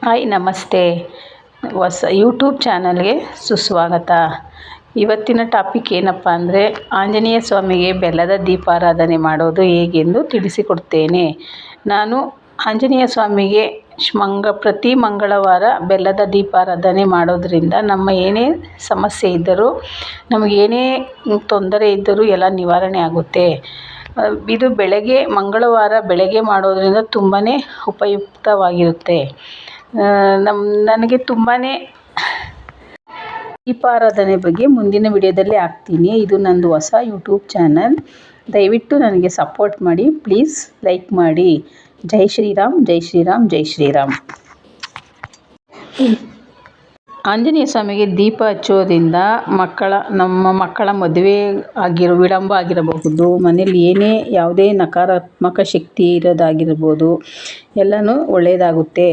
Hi ನಮಸ್ತೆ. ಹೊಸ YouTube ಚಾನಲ್ಗೆ ಸುಸ್ವಾಗತ. ಇವತ್ತಿನ ಟಾಪಿಕ್ ಏನಪ್ಪ ಅಂದರೆ, ಆಂಜನೇಯ ಸ್ವಾಮಿಗೆ ಬೆಲ್ಲದ ದೀಪಾರಾಧನೆ ಮಾಡೋದು ಹೇಗೆಂದು ತಿಳಿಸಿಕೊಡ್ತೇನೆ. ನಾನು ಆಂಜನೇಯ ಸ್ವಾಮಿಗೆ ಪ್ರತಿ ಮಂಗಳವಾರ ಬೆಲ್ಲದ ದೀಪಾರಾಧನೆ ಮಾಡೋದರಿಂದ ನಮ್ಮ ಏನೇ ಸಮಸ್ಯೆ ಇದ್ದರೂ, ನಮಗೇನೇ ತೊಂದರೆ ಇದ್ದರೂ ಎಲ್ಲ ನಿವಾರಣೆ ಆಗುತ್ತೆ. ಇದು ಮಂಗಳವಾರ ಬೆಳಗ್ಗೆ ಮಾಡೋದರಿಂದ ತುಂಬಾ ಉಪಯುಕ್ತವಾಗಿರುತ್ತೆ. ನನಗೆ ತುಂಬಾ ದೀಪಾರಾಧನೆ ಬಗ್ಗೆ ಮುಂದಿನ ವಿಡಿಯೋದಲ್ಲಿ ಹಾಕ್ತೀನಿ. ಇದು ನಂದು ಹೊಸ ಯೂಟ್ಯೂಬ್ ಚಾನಲ್. ದಯವಿಟ್ಟು ನನಗೆ ಸಪೋರ್ಟ್ ಮಾಡಿ, ಪ್ಲೀಸ್ ಲೈಕ್ ಮಾಡಿ. ಜೈ ಶ್ರೀರಾಮ್, ಜೈ ಶ್ರೀರಾಮ್, ಜೈ ಶ್ರೀರಾಮ್. ಆಂಜನೇಯ ಸ್ವಾಮಿಗೆ ದೀಪ ಹಚ್ಚೋದ್ರಿಂದ ನಮ್ಮ ಮಕ್ಕಳ ಮದುವೆ ವಿಳಂಬ ಆಗಿರಬಹುದು, ಮನೇಲಿ ಯಾವುದೇ ನಕಾರಾತ್ಮಕ ಶಕ್ತಿ ಇರೋದಾಗಿರ್ಬೋದು, ಎಲ್ಲನೂ ಒಳ್ಳೆಯದಾಗುತ್ತೆ.